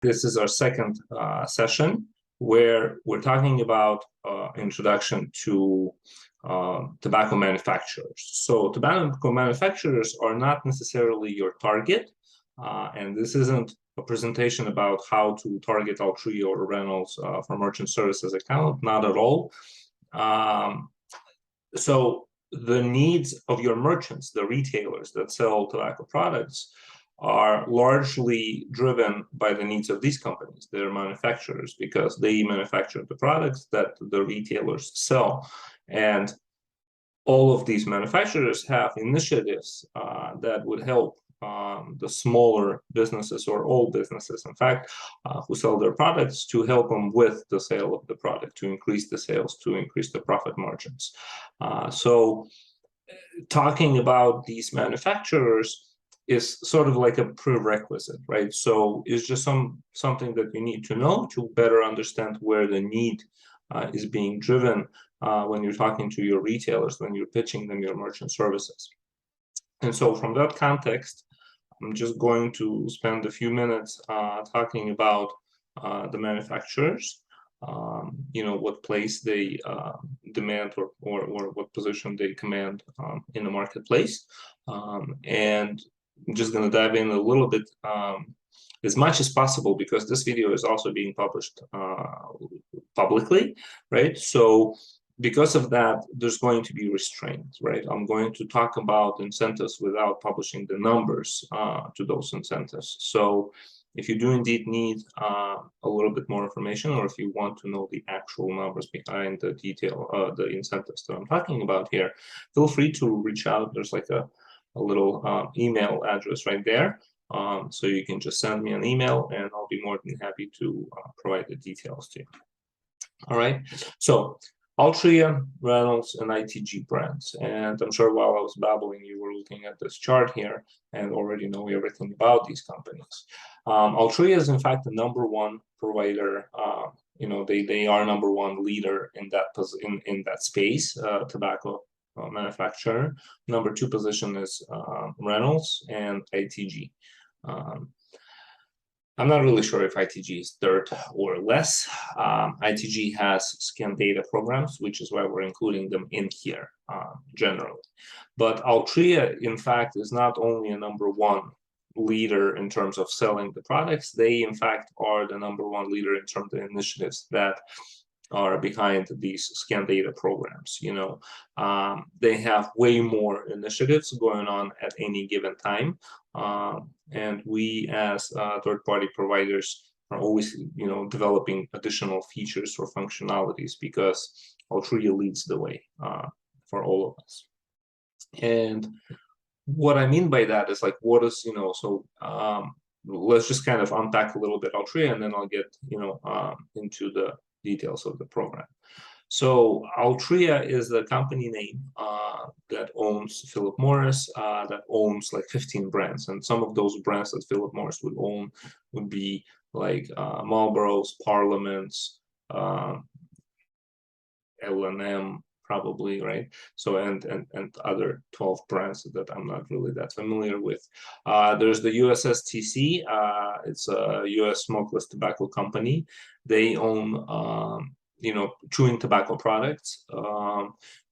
This is our second session where we're talking about introduction to tobacco manufacturers. So tobacco manufacturers are not necessarily your target, and this isn't a presentation about how to target Altria or Reynolds for merchant services account, not at all. So the needs of your merchants, the retailers that sell tobacco products, are largely driven by the needs of these companies, their manufacturers, because they manufacture the products that the retailers sell. And all of these manufacturers have initiatives that would help the smaller businesses, or all businesses, in fact, who sell their products, to help them with the sale of the product, to increase the sales, to increase the profit margins. So talking about these manufacturers is sort of like a prerequisite, right? So it's just something that you need to know to better understand where the need is being driven when you're talking to your retailers, when you're pitching them your merchant services. And so from that context, I'm just going to spend a few minutes talking about the manufacturers, what place they demand or what position they command in the marketplace. And I'm just going to dive in a little bit as much as possible, because this video is also being published publicly, right? So because of that, there's going to be restraints, right? I'm going to talk about incentives without publishing the numbers to those incentives. So if you do indeed need a little bit more information, or if you want to know the actual numbers behind the the incentives that I'm talking about here, feel free to reach out. There's like a little email address right there. So you can just send me an email and I'll be more than happy to provide the details to you. All right, so Altria, Reynolds, and ITG brands. And I'm sure while I was babbling, you were looking at this chart here and already know everything about these companies. Altria is in fact the #1 provider. They are #1 leader in that space, tobacco manufacturer. #2 position is Reynolds and ITG. I'm not really sure if ITG is third or less. ITG has scan data programs, which is why we're including them in here generally. But Altria, in fact, is not only a #1 leader in terms of selling the products. They, in fact, are the #1 leader in terms of the initiatives that are behind these scan data programs. They have way more initiatives going on at any given time. And we as third-party providers are always, developing additional features or functionalities, because Altria leads the way for all of us. And what I mean by that is, like, what is, let's just kind of unpack a little bit Altria, and then I'll get, into the details of the program. So Altria is the company name that owns Philip Morris, that owns like 15 brands. And some of those brands that Philip Morris would own would be like Marlboro's, Parliament's, L&M, probably, right? So and other 12 brands that I'm not really that familiar with. There's the USSTC. It's a U.S. smokeless tobacco company. They own chewing tobacco products.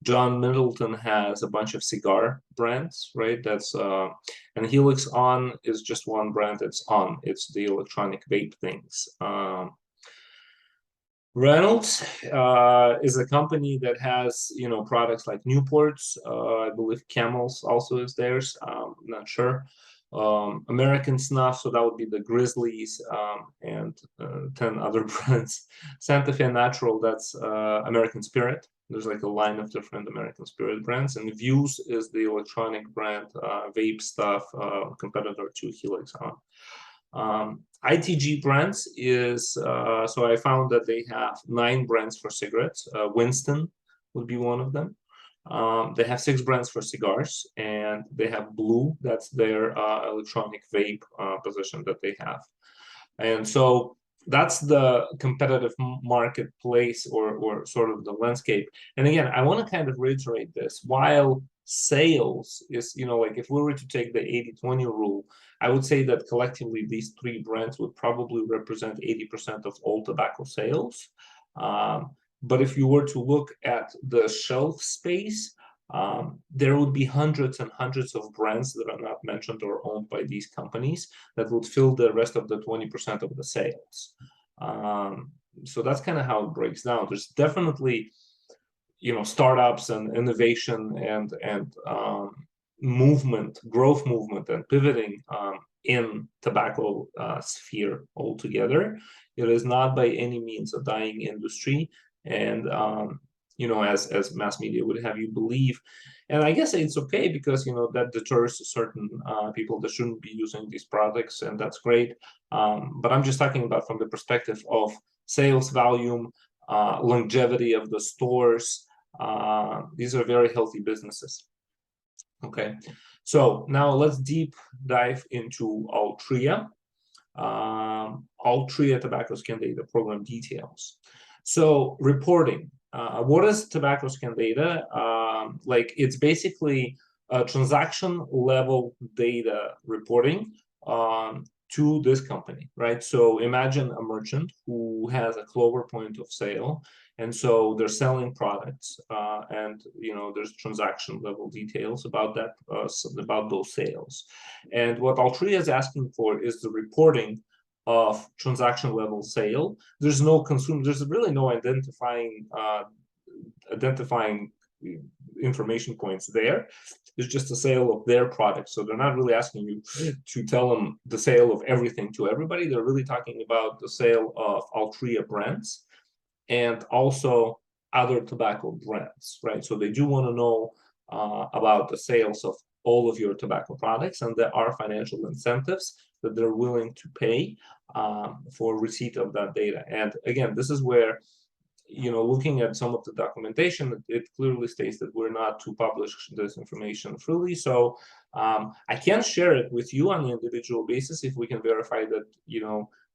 John Middleton has a bunch of cigar brands, right? That's and Helix On is just one brand. It's On. It's the electronic vape things. Reynolds is a company that has, products like Newports. I believe Camels also is theirs. I'm not sure. American Snuff, so that would be the Grizzlies, and 10 other brands. Santa Fe Natural, that's American Spirit. There's like a line of different American Spirit brands. And Views is the electronic brand, vape stuff, competitor to Helix On. ITG brands is, so I found that they have 9 brands for cigarettes. Winston would be one of them. They have 6 brands for cigars, and they have Blue. That's their electronic vape position that they have. And so that's the competitive marketplace, or sort of the landscape. And again, I want to kind of reiterate this. While sales is, like if we were to take the 80-20 rule, I would say that collectively these three brands would probably represent 80% of all tobacco sales. But if you were to look at the shelf space, there would be hundreds and hundreds of brands that are not mentioned or owned by these companies that would fill the rest of the 20% of the sales. So that's kind of how it breaks down. There's definitely, startups and innovation and growth movement and pivoting in tobacco sphere altogether. It is not by any means a dying industry. And as mass media would have you believe, and I guess it's okay because that deters certain people that shouldn't be using these products, and that's great. But I'm just talking about from the perspective of sales volume, longevity of the stores. These are very healthy businesses. Okay, so now let's deep dive into Altria. Altria Tobacco Scan Data Program details. So reporting. What is tobacco scan data? It's basically a transaction level data reporting to this company, right? So imagine a merchant who has a Clover point of sale, and so they're selling products, and there's transaction level details about that, about those sales. And what Altria is asking for is the reporting of transaction level sale. There's no consumer. There's really no identifying information points there. It's just a sale of their product. So they're not really asking you to tell them the sale of everything to everybody. They're really talking about the sale of Altria brands and also other tobacco brands, right? So they do want to know about the sales of all of your tobacco products, and there are financial incentives that they're willing to pay for receipt of that data. And again, this is where, looking at some of the documentation, it clearly states that we're not to publish this information freely. So I can share it with you on an individual basis if we can verify that,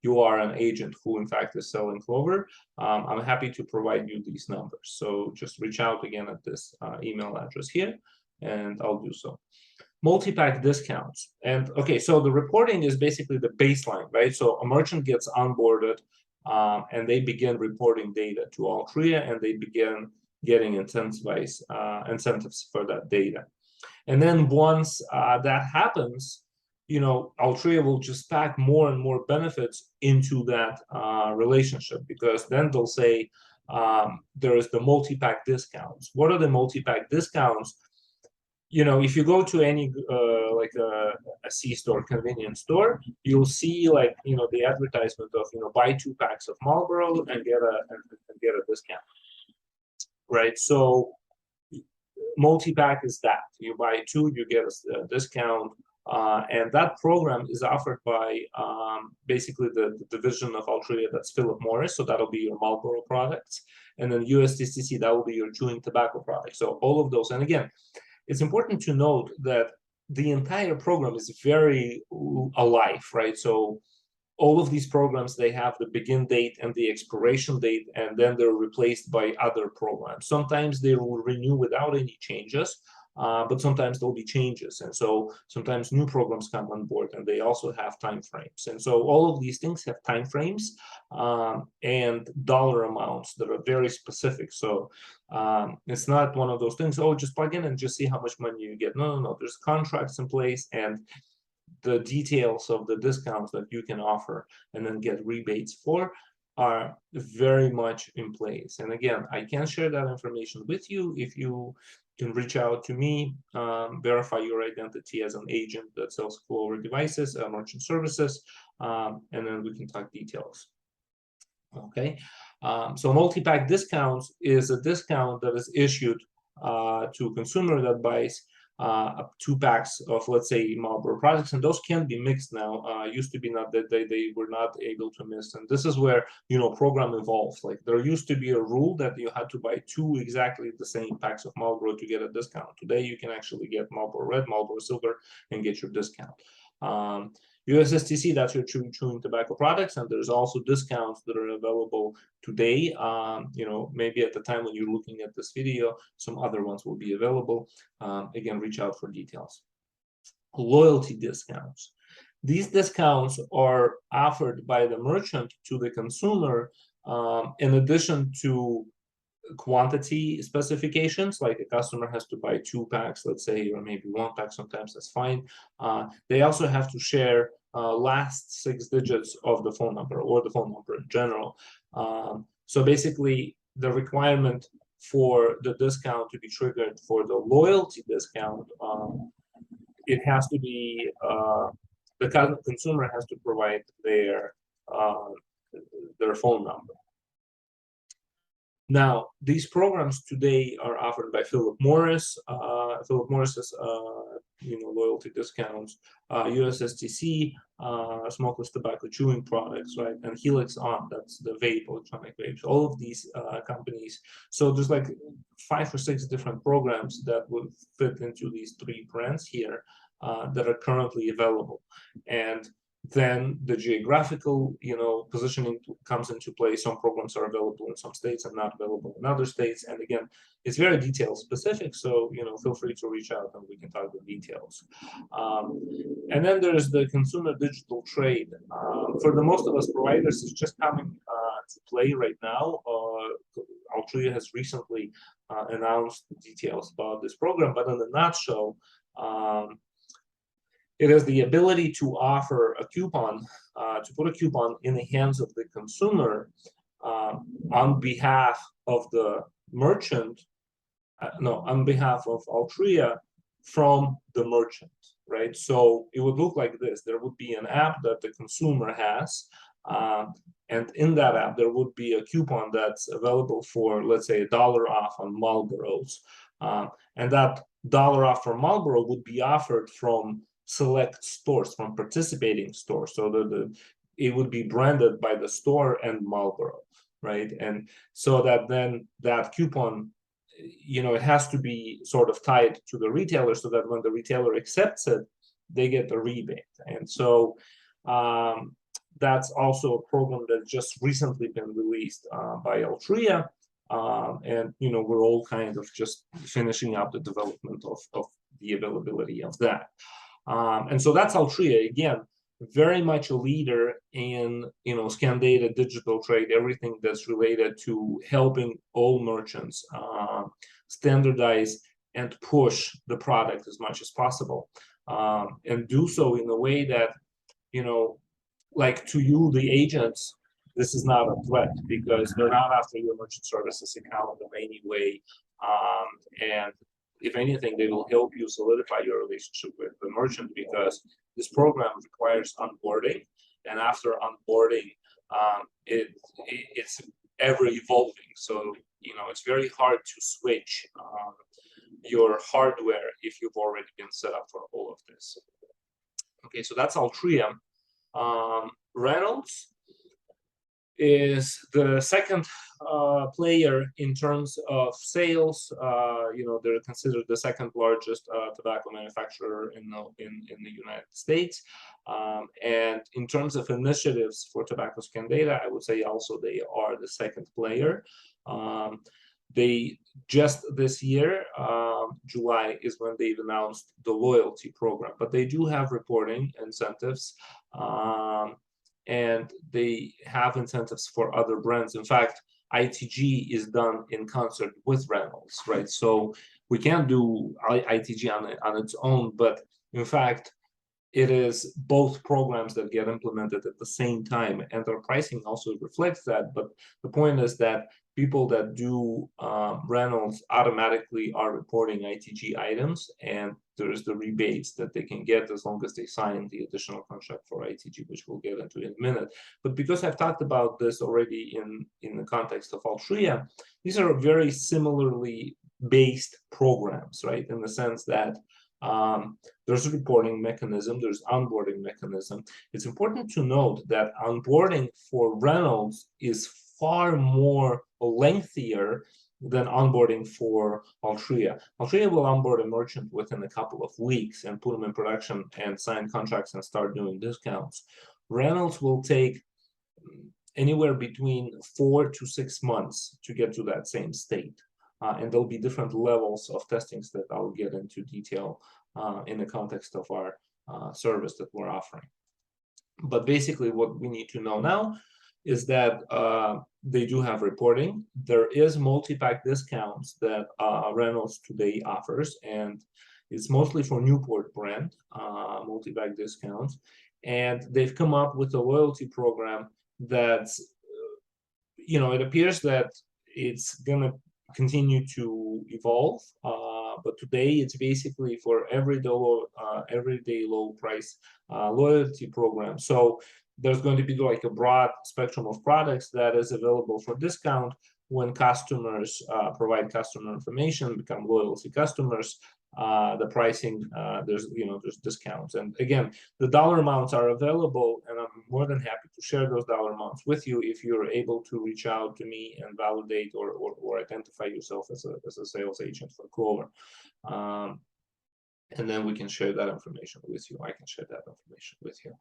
you are an agent who in fact is selling Clover. I'm happy to provide you these numbers. So just reach out again at this email address here, and I'll do so. Multi-pack discounts. And okay, so the reporting is basically the baseline, right? So a merchant gets onboarded, and they begin reporting data to Altria, and they begin getting incentives for that data. And then once that happens, Altria will just pack more and more benefits into that relationship, because then they'll say there is the multi-pack discounts. What are the multi-pack discounts? If you go to any a C-store, convenience store, you'll see the advertisement of buy 2 packs of Marlboro and get a discount, right? So multi-pack is that you buy 2, you get a discount, and that program is offered by basically the division of Altria that's Philip Morris. So that'll be your Marlboro products, and then USTCC, that will be your chewing tobacco products. So all of those, and again, it's important to note that the entire program is very alive, right? So all of these programs, they have the begin date and the expiration date, and then they're replaced by other programs. Sometimes they will renew without any changes, but sometimes there'll be changes. And so sometimes new programs come on board, and they also have time frames. And so all of these things have time frames and dollar amounts that are very specific. So it's not one of those things, oh, just plug in and just see how much money you get. No. There's contracts in place, and the details of the discounts that you can offer and then get rebates for are very much in place. And again, I can share that information with you if you can reach out to me, verify your identity as an agent that sells Clover devices, merchant services, and then we can talk details. Okay, so multi-pack discounts is a discount that is issued to a consumer that buys 2 packs of, let's say, Marlboro products, and those can be mixed now. Used to be not that they were not able to mix, and this is where program evolves. Like there used to be a rule that you had to buy 2 exactly the same packs of Marlboro to get a discount. Today you can actually get Marlboro Red, Marlboro Silver, and get your discount. USSTC, that's your chewing tobacco products, and there's also discounts that are available today. Maybe at the time when you're looking at this video, some other ones will be available. Again, reach out for details. Loyalty discounts. These discounts are offered by the merchant to the consumer in addition to quantity specifications, like a customer has to buy 2 packs, let's say, or maybe 1 pack, sometimes that's fine. They also have to share last 6 digits of the phone number or the phone number in general. So basically, the requirement for the discount to be triggered for the loyalty discount, it has to be the consumer has to provide their phone number. Now, these programs today are offered by Philip Morris. Philip Morris's, loyalty discounts, USSTC, smokeless tobacco chewing products, right, and Helix On, that's the vape, electronic vapes. All of these companies. So there's like 5 or 6 different programs that would fit into these 3 brands here that are currently available, and then the geographical, positioning comes into play. Some programs are available in some states and not available in other states. And again, it's very detail specific. So, feel free to reach out and we can talk the details. And then there's the consumer digital trade. For the most of us providers, it's just coming to play right now. Altria has recently announced the details about this program, but in a nutshell, it has the ability to offer a coupon, to put a coupon in the hands of the consumer on behalf of the merchant, on behalf of Altria from the merchant, right? So it would look like this. There would be an app that the consumer has, and in that app, there would be a coupon that's available for, let's say, $1 off on Marlboros. And that $1 off for Marlboro would be offered from select stores, from participating stores, so it would be branded by the store and Marlboro, right? And so that then that coupon, it has to be sort of tied to the retailer, so that when the retailer accepts it, they get a rebate. And so that's also a program that just recently been released by Altria, and we're all kind of just finishing up the development of the availability of that. And so that's Altria, again, very much a leader in scan data, digital trade, everything that's related to helping all merchants standardize and push the product as much as possible, and do so in a way that, like, to you, the agents, this is not a threat, because they're not after your merchant services account in any way, and if anything, they will help you solidify your relationship with the merchant, because this program requires onboarding, and after onboarding, it's ever evolving. So it's very hard to switch your hardware if you've already been set up for all of this. Okay, so that's Altria. Reynolds is the second player in terms of sales. They're considered the second largest tobacco manufacturer in the United States. And in terms of initiatives for tobacco scan data, I would say also they are the second player. They just this year, July, is when they've announced the loyalty program, but they do have reporting incentives. And they have incentives for other brands. In fact, ITG is done in concert with Reynolds, right? So we can't do ITG on its own, but in fact, it is both programs that get implemented at the same time, and their pricing also reflects that. But the point is that people that do Reynolds automatically are reporting ITG items, and there's the rebates that they can get as long as they sign the additional contract for ITG, which we'll get into in a minute. But because I've talked about this already in the context of Altria, these are very similarly based programs, right? In the sense that there's a reporting mechanism, there's onboarding mechanism. It's important to note that onboarding for Reynolds is far more lengthier then onboarding for Altria. Altria will onboard a merchant within a couple of weeks and put them in production and sign contracts and start doing discounts. Reynolds will take anywhere between 4 to 6 months to get to that same state. And there'll be different levels of testings that I'll get into detail in the context of our service that we're offering. But basically what we need to know now is that they do have reporting. There is multi-pack discounts that Reynolds today offers, and it's mostly for Newport brand multi-pack discounts. And they've come up with a loyalty program that's, it appears that it's gonna continue to evolve. But today it's basically for everyday low price loyalty program. So there's going to be like a broad spectrum of products that is available for discount when customers provide customer information, become loyalty customers. The pricing, there's discounts. And again, the dollar amounts are available, and I'm more than happy to share those dollar amounts with you if you're able to reach out to me and validate or identify yourself as a sales agent for Clover. And then we can share that information with you. I can share that information with you.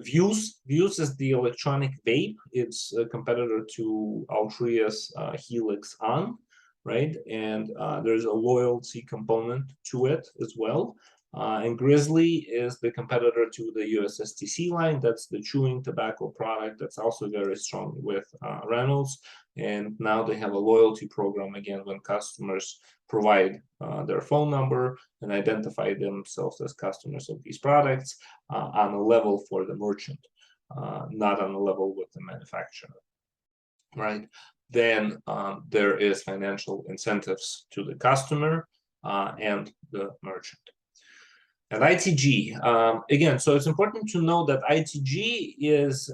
Vuse is the electronic vape. It's a competitor to Altria's Helix On, right? And there's a loyalty component to it as well. And Grizzly is the competitor to the USSTC line. That's the chewing tobacco product that's also very strong with Reynolds. And now they have a loyalty program again when customers provide their phone number and identify themselves as customers of these products on a level for the merchant, not on a level with the manufacturer, right? Then there is financial incentives to the customer and the merchant. And ITG, again, so it's important to know that ITG is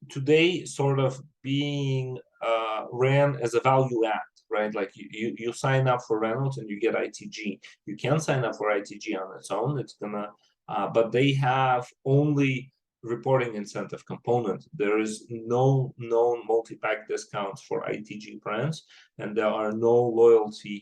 today sort of being ran as a value add, right? Like you sign up for Reynolds and you get ITG. You can sign up for ITG on its own. It's gonna, but they have only reporting incentive component. There is no known multi-pack discounts for ITG brands, and there are no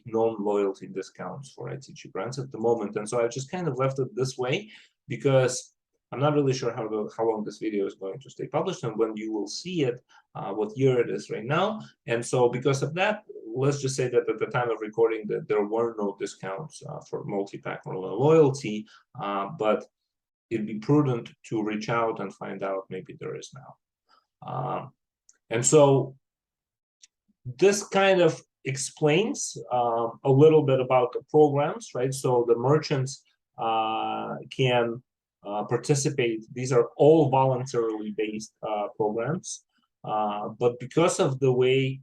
non-loyalty discounts for ITG brands at the moment. And so I've just kind of left it this way because I'm not really sure how long this video is going to stay published and when you will see it, what year it is right now. And so because of that, let's just say that at the time of recording that there were no discounts for multi-pack or loyalty, but it'd be prudent to reach out and find out maybe there is now. And so this kind of explains a little bit about the programs, right? So the merchants can participate. These are all voluntarily based programs, but because of the way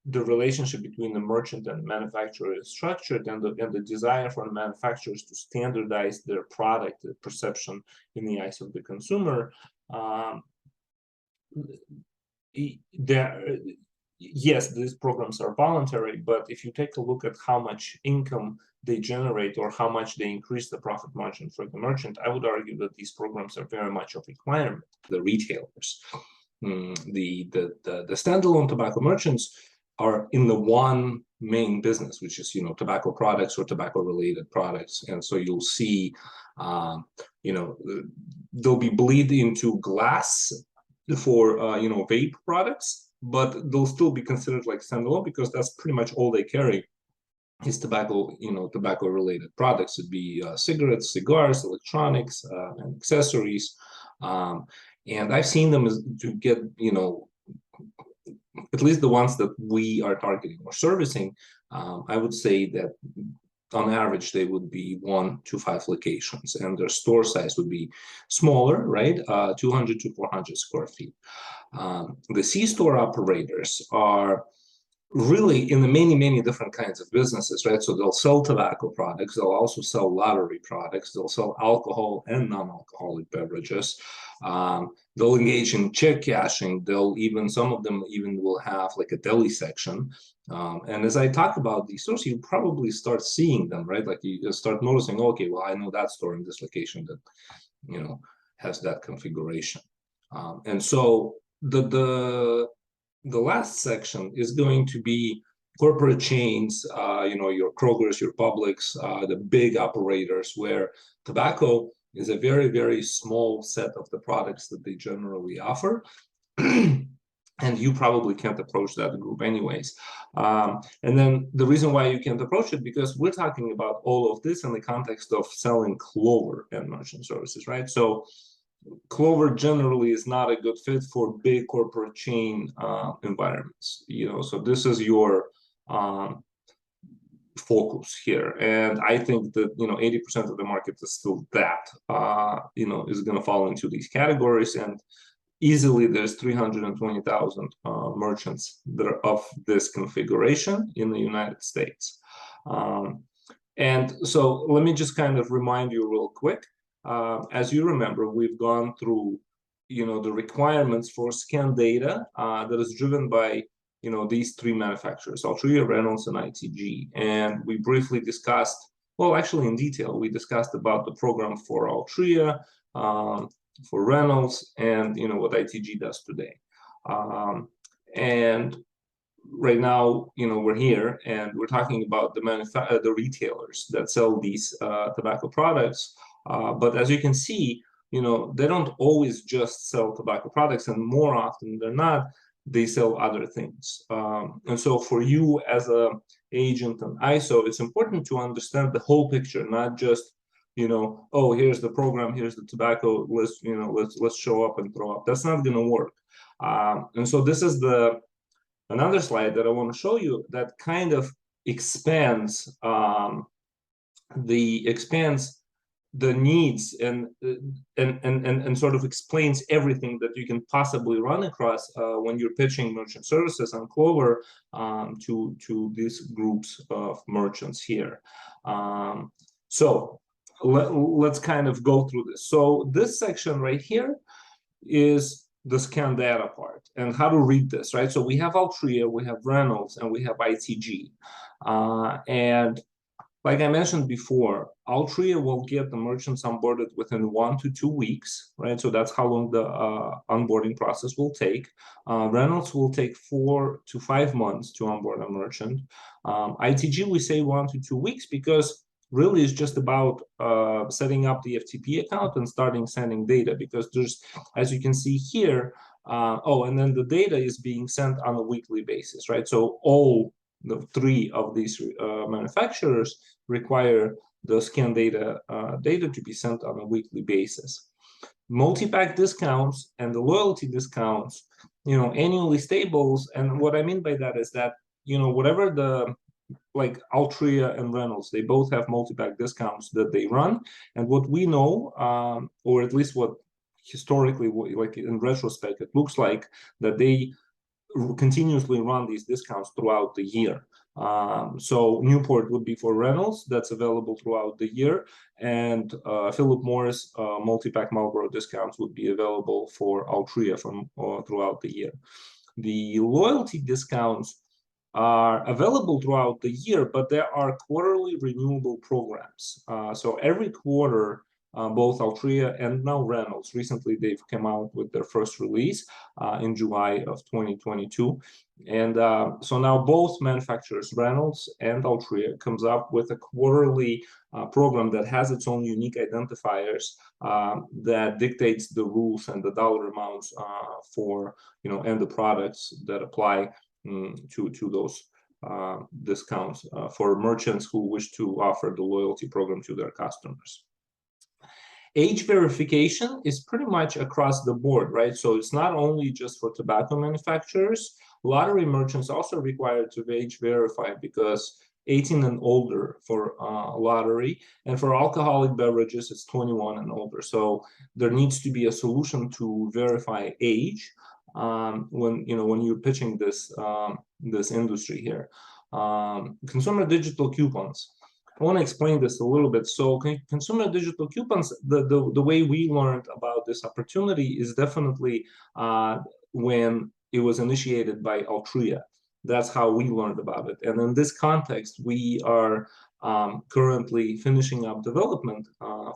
the relationship between the merchant and the manufacturer is structured, and the desire for the manufacturers to standardize their product perception in the eyes of the consumer, yes, these programs are voluntary, but if you take a look at how much income they generate or how much they increase the profit margin for the merchant, I would argue that these programs are very much a requirement. The retailers, the standalone tobacco merchants are in the one main business, which is tobacco products or tobacco related products. And so you'll see they'll be bleed into glass for vape products, but they'll still be considered like standalone because that's pretty much all they carry is tobacco related products. It'd be cigarettes, cigars, electronics, and accessories, and I've seen them to get at least the ones that we are targeting or servicing. I would say that on average they would be 1 to 5 locations, and their store size would be smaller, right? 200 to 400 square feet. The C-store operators are really in the many different kinds of businesses, right? So they'll sell tobacco products, they'll also sell lottery products, they'll sell alcohol and non-alcoholic beverages. They'll engage in check cashing. Some of them even will have like a deli section. And as I talk about these stores, you probably start seeing them, right? Like you start noticing, okay, well, I know that store in this location that has that configuration. And so the the last section is going to be corporate chains, your Krogers, your Publix, the big operators, where tobacco is a very, very small set of the products that they generally offer. And you probably can't approach that group anyways. And then the reason why you can't approach it, because we're talking about all of this in the context of selling Clover and merchant services, right? So Clover generally is not a good fit for big corporate chain environments, so this is your focus here. And I think that 80% of the market is still that is going to fall into these categories. And easily there's 320,000 merchants that are of this configuration in the United States. And so let me just kind of remind you real quick. As you remember, we've gone through, the requirements for scan data that is driven by, these three manufacturers, Altria, Reynolds, and ITG. And we briefly discussed, well, actually in detail, we discussed about the program for Altria, for Reynolds, and what ITG does today. And right now, we're here and we're talking about the retailers that sell these tobacco products. But as you can see, they don't always just sell tobacco products, and more often than not, they sell other things. And so for you as a agent and ISO, it's important to understand the whole picture, not just oh, here's the program, here's the tobacco, let's show up and throw up. That's not going to work. And so this is another slide that I want to show you that kind of expands the needs and sort of explains everything that you can possibly run across when you're pitching merchant services on Clover to these groups of merchants here. So let's kind of go through this. So this section right here is the scan data part and how to read this, right? So we have Altria, we have Reynolds, and we have ITG. And like I mentioned before, Altria will get the merchants onboarded within 1 to 2 weeks, right? So that's how long the onboarding process will take. Reynolds will take 4 to 5 months to onboard a merchant. ITG, we say 1 to 2 weeks because really it's just about setting up the FTP account and starting sending data, because there's, as you can see here, and then the data is being sent on a weekly basis, right? So all the three of these manufacturers require the scan data to be sent on a weekly basis. Multi-pack discounts and the loyalty discounts, annually stables. And what I mean by that is that, whatever like Altria and Reynolds, they both have multi-pack discounts that they run. And what we know, or at least what historically, like in retrospect, it looks like that they continuously run these discounts throughout the year. So Newport would be for Reynolds, that's available throughout the year, and Philip Morris multi-pack Marlboro discounts would be available for Altria throughout the year. The loyalty discounts are available throughout the year, but there are quarterly renewable programs. So every quarter, both Altria and now Reynolds, recently they've come out with their first release in July of 2022. And so now both manufacturers, Reynolds and Altria, comes up with a quarterly program that has its own unique identifiers that dictates the rules and the dollar amounts for, and the products that apply to those discounts for merchants who wish to offer the loyalty program to their customers. Age verification is pretty much across the board, right? So it's not only just for tobacco manufacturers. Lottery merchants also required to age verify, because 18 and older for lottery, and for alcoholic beverages it's 21 and older. So there needs to be a solution to verify age when you're pitching this this industry here. Consumer digital coupons. I want to explain this a little bit. So consumer digital coupons, the way we learned about this opportunity is definitely when it was initiated by Altria. That's how we learned about it. And in this context, we are currently finishing up development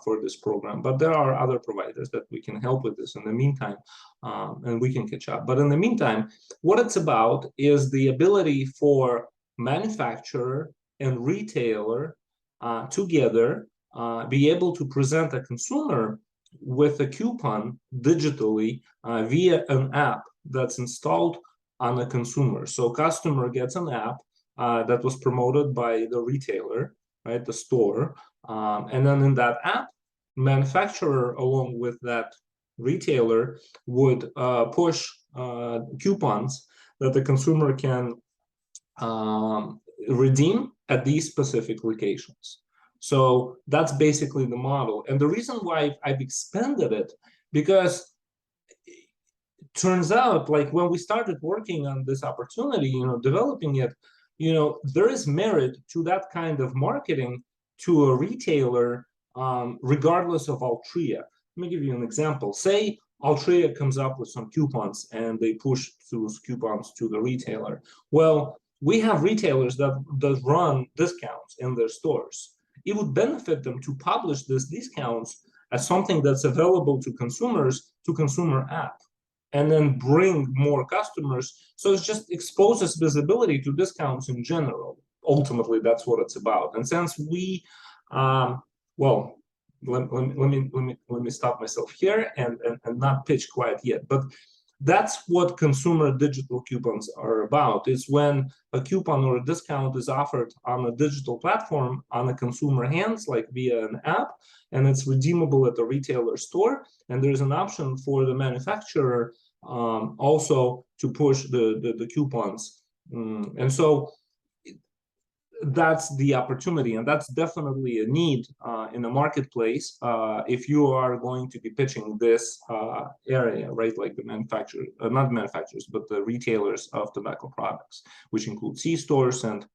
for this program, but there are other providers that we can help with this in the meantime, and we can catch up. But in the meantime, what it's about is the ability for manufacturer and retailer together be able to present a consumer with a coupon digitally via an app that's installed on a consumer. So customer gets an app that was promoted by the retailer, right, the store, and then in that app, manufacturer along with that retailer would push coupons that the consumer can redeem at these specific locations. So that's basically the model. And the reason why I've expanded it, because it turns out, like when we started working on this opportunity, developing it, there is merit to that kind of marketing to a retailer, regardless of Altria. Let me give you an example. Say Altria comes up with some coupons and they push those coupons to the retailer. Well, we have retailers that run discounts in their stores. It would benefit them to publish these discounts as something that's available to consumers, to consumer app, and then bring more customers. So it just exposes visibility to discounts in general. Ultimately, that's what it's about. And since we, well, let me stop myself here and not pitch quite yet, but that's what consumer digital coupons are about. It's when a coupon or a discount is offered on a digital platform on a consumer hands, like via an app, and it's redeemable at the retailer store. And there's an option for the manufacturer also to push the coupons. And so that's the opportunity, and that's definitely a need in the marketplace if you are going to be pitching this area, right? Like the manufacturer, not manufacturers, but the retailers of tobacco products, which include C-stores and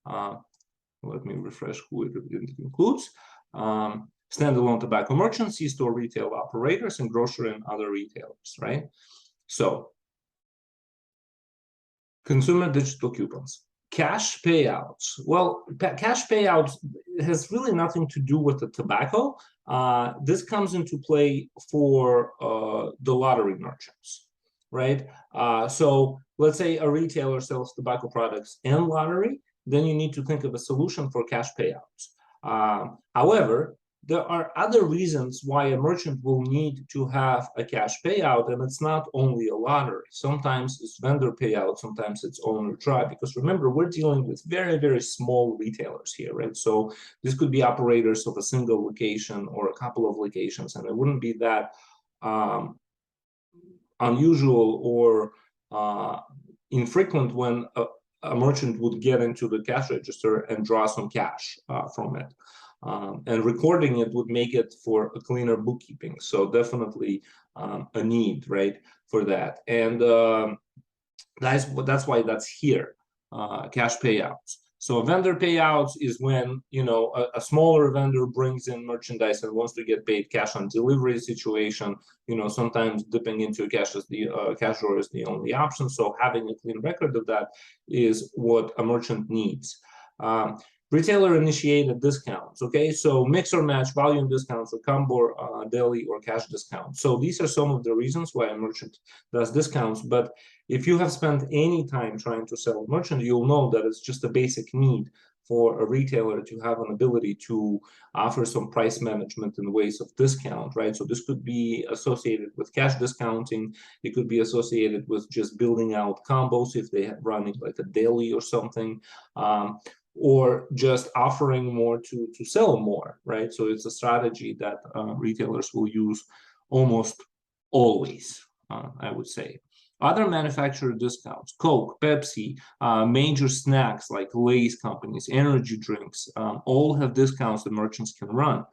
let me refresh who it includes. Standalone tobacco merchants, C-store retail operators, and grocery and other retailers, right? So, consumer digital coupons. Cash payouts. Well, cash payouts has really nothing to do with the tobacco. This comes into play for the lottery merchants, right? So let's say a retailer sells tobacco products and lottery, then you need to think of a solution for cash payouts. However, there are other reasons why a merchant will need to have a cash payout, and it's not only a lottery. Sometimes it's vendor payout, sometimes it's owner drive, because remember, we're dealing with very, very small retailers here, right? So this could be operators of a single location or a couple of locations, and it wouldn't be that unusual or infrequent when a merchant would get into the cash register and draw some cash from it. And recording it would make it for a cleaner bookkeeping. So definitely a need, right, for that. And that's why that's here, cash payouts. So vendor payouts is when, a smaller vendor brings in merchandise and wants to get paid cash on delivery situation. Sometimes dipping into cash as the cash drawer is the only option. So having a clean record of that is what a merchant needs. Retailer initiated discounts, okay? So mix or match volume discounts or combo daily or cash discounts. So these are some of the reasons why a merchant does discounts. But if you have spent any time trying to sell a merchant, you'll know that it's just a basic need for a retailer to have an ability to offer some price management in ways of discount, right? So this could be associated with cash discounting. It could be associated with just building out combos if they have running like a daily or something. Or just offering more to sell more, right? So it's a strategy that retailers will use almost always, I would say. Other manufacturer discounts, Coke, Pepsi, major snacks like Lay's companies, energy drinks, all have discounts that merchants can run.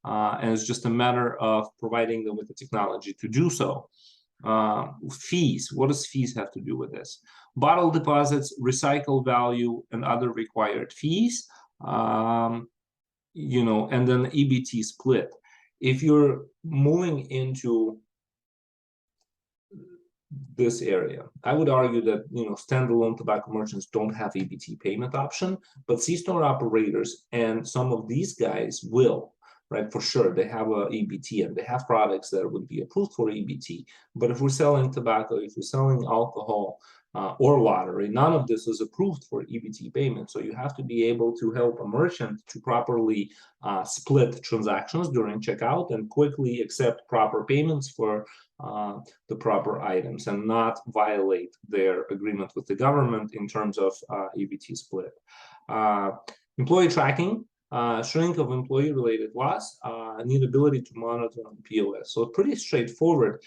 And it's just a matter of providing them with the technology to do so. Fees, what does fees have to do with this? Bottle deposits, recycle value, and other required fees, and then EBT split. If you're moving into this area. I would argue that standalone tobacco merchants don't have EBT payment option, but C-store operators and some of these guys will, right? For sure, they have a EBT and they have products that would be approved for EBT. But if we're selling tobacco, if we're selling alcohol or lottery, none of this is approved for EBT payment. So you have to be able to help a merchant to properly split transactions during checkout and quickly accept proper payments for the proper items and not violate their agreement with the government in terms of EBT split. Employee tracking, shrink of employee-related loss, need ability to monitor on POS. So pretty straightforward.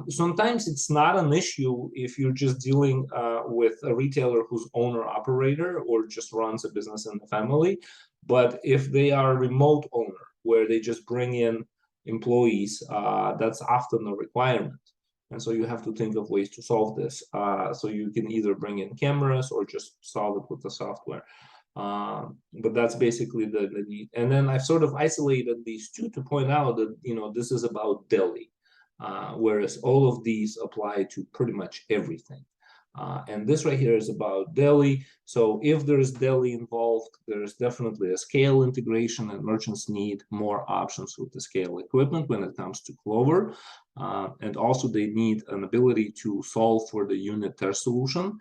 Sometimes it's not an issue if you're just dealing with a retailer who's owner-operator or just runs a business in the family. But if they are a remote owner, where they just bring in employees, that's often a requirement. And so you have to think of ways to solve this. So you can either bring in cameras or just solve it with the software. But that's basically the need. And then I've sort of isolated these two to point out that, this is about deli, whereas all of these apply to pretty much everything. And this right here is about deli. So if there's deli involved, there's definitely a scale integration, and merchants need more options with the scale equipment when it comes to Clover. And also they need an ability to solve for the unit test solution,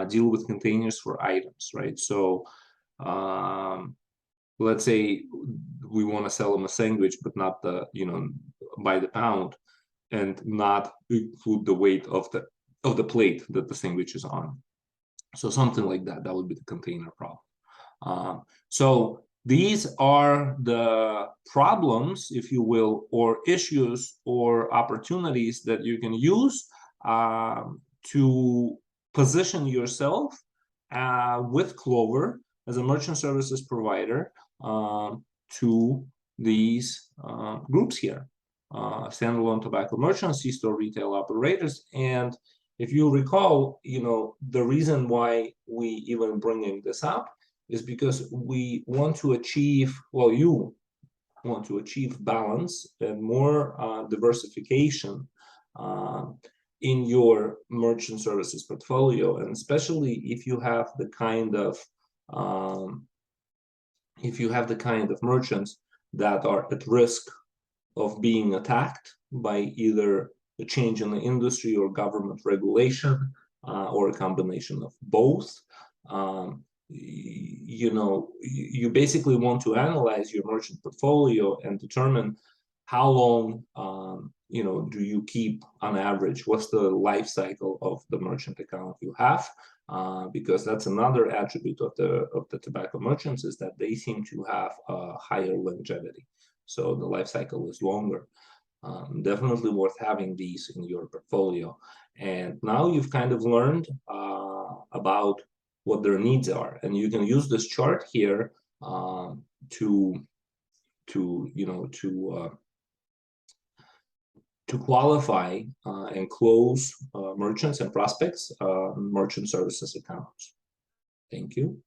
deal with containers for items, right? So let's say we want to sell them a sandwich, but not the, by the pound, and not include the weight of the plate that the sandwich is on. So something like that, that would be the container problem. So these are the problems, if you will, or issues or opportunities that you can use to position yourself with Clover as a merchant services provider to these groups here. Standalone tobacco merchants, C-store retail operators. And if you recall, the reason why we even bringing this up is because we want to achieve, well, you want to achieve balance and more diversification in your merchant services portfolio, and especially if you have the kind of merchants that are at risk of being attacked by either a change in the industry or government regulation, or a combination of both. You basically want to analyze your merchant portfolio and determine how long do you keep on average, what's the life cycle of the merchant account you have, because that's another attribute of the tobacco merchants, is that they seem to have a higher longevity. So the life cycle is longer. Definitely worth having these in your portfolio. And now you've kind of learned about what their needs are, and you can use this chart here to qualify and close merchants and prospects merchant services accounts. Thank you.